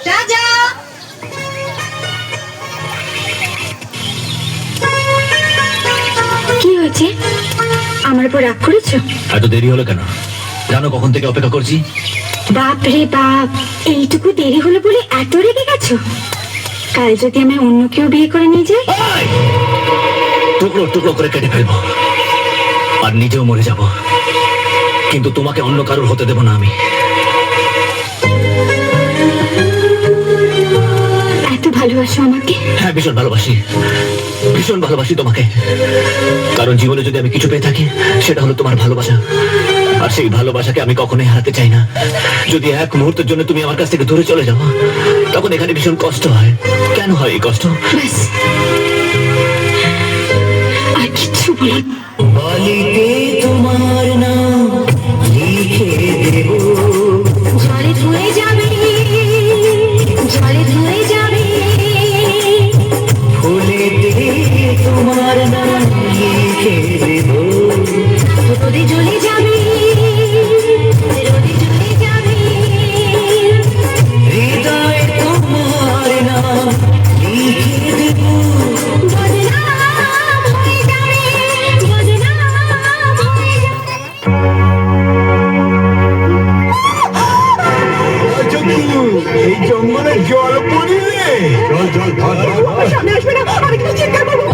রাজা, কি হয়েছে? আমার উপর রাগ করেছো? এত দেরি হলো কেন? জানো কখন থেকে অপেক্ষা করছি? বাপ রে বাপ, এইটুকু দেরি হলো বলে এত রেগে গেছো? কাল যদি আমি অন্য কেউ বিয়ে করে নিয়ে যাই? টুকরো টুকরো করে কেটে ফেলবো আর নিজেও মরে যাব, কিন্তু তোমাকে অন্য কারোর হতে দেব না আমি। এত ভালোবাসো আমাকে? হ্যাঁ, ভীষণ ভালোবাসি, ভীষণ ভালোবাসি তোমাকে। কারণ জীবনে যদি আমি কিছু পেয়ে থাকি সেটা হলো তোমার ভালোবাসা, আর সেই ভালোবাসাকে আমি কখনোই হারাতে চাই না। যদি এক মুহূর্তের জন্য তুমি আমার কাছ থেকে দূরে চলে যাও, তখন এখানে ভীষণ কষ্ট হয়। কেন হয় এই কষ্ট? ব্যাস, আর কিচ্ছু বলো না। বালিতে তোমার নাম লিখে দেব, জলে ধুয়ে যাবে, জলে ধুয়ে যাবে, ফুলেতে তোমার নাম লিখে দেব, রোদে জ্বলে যাবে, রোদে জ্বলে যাবে, হৃদয়ে তোমার নাম লিখে দেব। বদনাম হয়ে যাবে, বদনাম হয়ে যাবে। এই জঙ্গলে জল পড়িলে জল জল সামনে আসবে না, আমি কিন্তু চিৎকার করবো।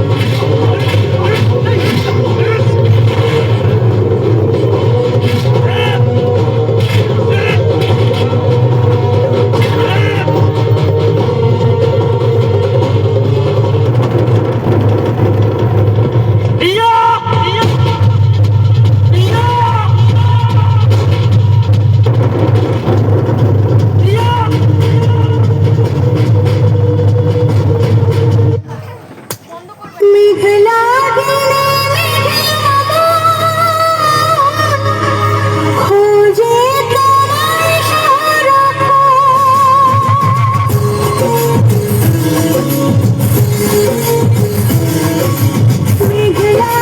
মেঘলা দিনে মেঘলা খোঁজে তোমার সারাক্ষণ। মেঘলা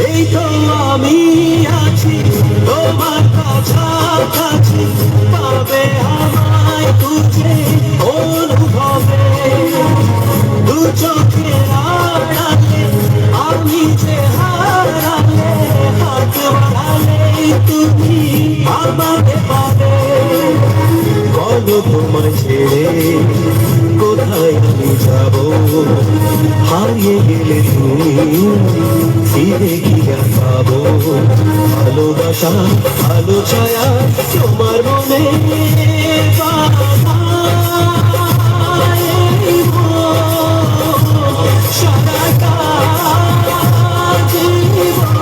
এই তো আমি আছি তোমার কাছাকাছি, পাবে আমায় খুঁজে অনুভবে, দু চোখের আড়ালে আমি যে হারালে, হাত বাড়ালেই তুমি আমাকে পাবে। বলো তোমায় ছেড়ে কোথায় আমি যাব, হারিয়ে গেলে তুমি ফিরে কি আর পাবো? ভালোবাসা ভালো ছায়া তোমার মনে সারাটা জীবন।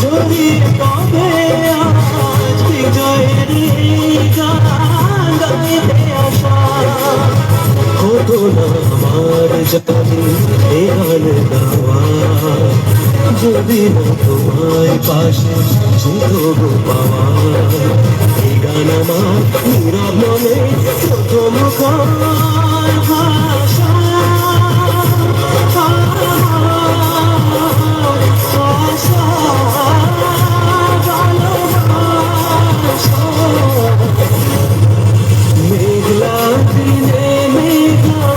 জড়িয়ে কবে আজ বিজয়ের এই গান গাইতে আসা হতো না আমার জানি এ গান গাওয়া যদি না তোমায় পাশে যেত গো পাওয়া এই গান আমার নীরব মনে প্রথম ভাষা মেঘলা দিনে মেঘলা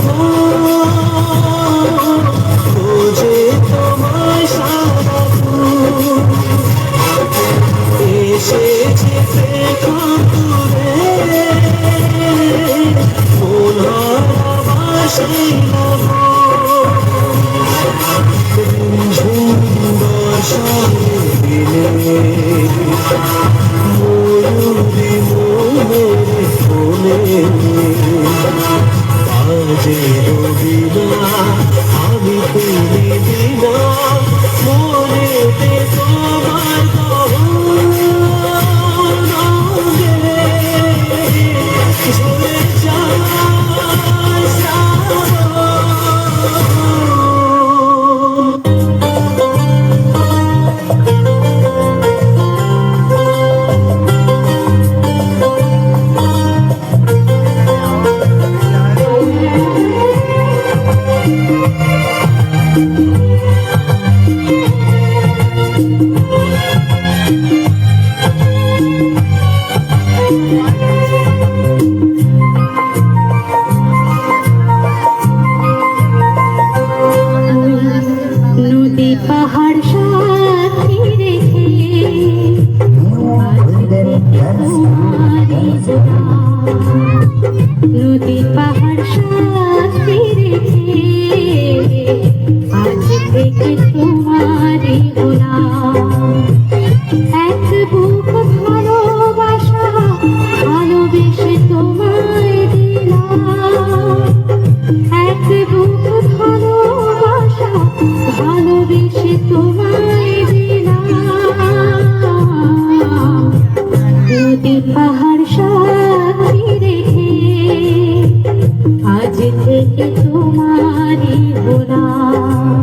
খোঁজে তোমায় সারাক্ষণ এসেছে পেখম দূরে মন হারাবাসে ঝুম বর্ষার দিনে ময়ূরী মনের কোণে বাজে রবিনা আমি তুমি বিনা মনেতে তোমার গহনে ঝরে যায় শ্রাবণ। নদী পাহাড় সাথী রেখে নদী পাহাড় সাথী রেখে আজ থেকে তোমারই গোলাম এক বুক ভালোবাসা ভালোবেসে তোমায় দিলাম এক বুক ভালোবাসা ভালোবেসে তোমায় দিলাম নদী পাহাড় সাথী রেখে আজ থেকে তোমারই গোলাম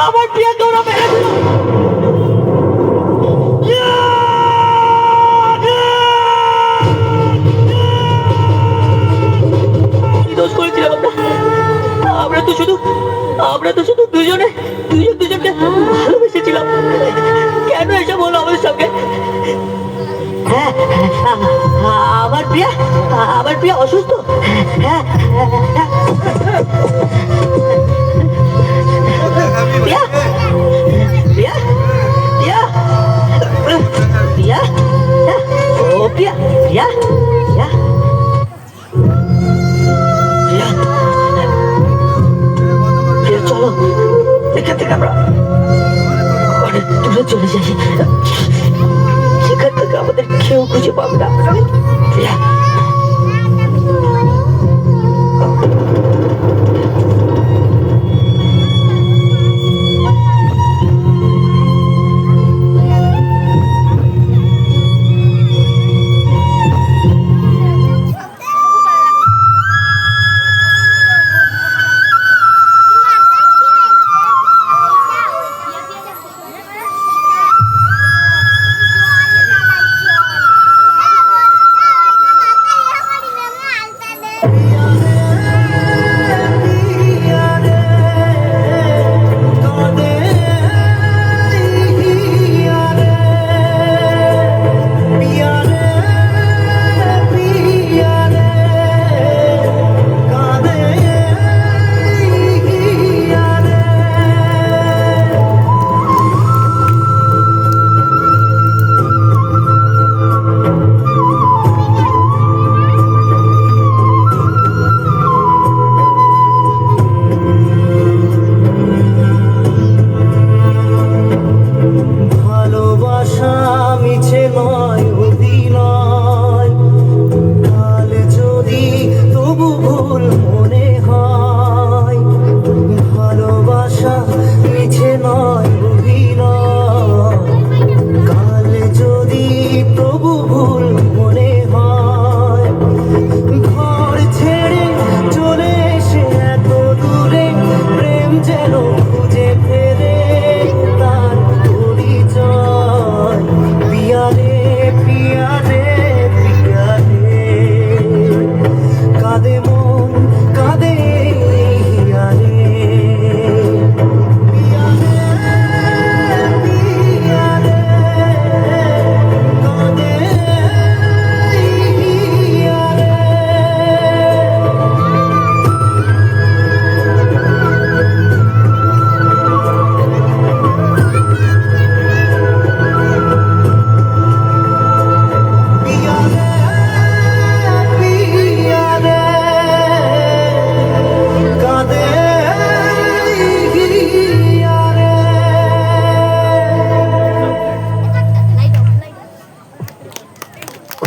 আমার প্রিয়া তোরা মেরে দিল দোষ করেছিলাম আমরা তো শুধু দুজনকে ভালোবেসেছিলাম কেন এসব হলো আমাদের সঙ্গে হ্যাঁ আমার প্রিয়া অসুস্থ হ্যাঁ প্রিয়া প্রিয়া প্রিয়া প্রিয়া ও প্রিয়া প্রিয়া প্রিয়া প্রিয়া প্রিয়া চলো এখান থেকে আমরা অনেক দূরে চলে যাই সেখান থেকে আমাদের কেউ খুঁজে পাবে না প্রিয়া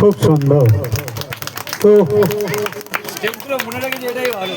খুব সুন্দর। তো মনে রাখে যে এটাই ভালো।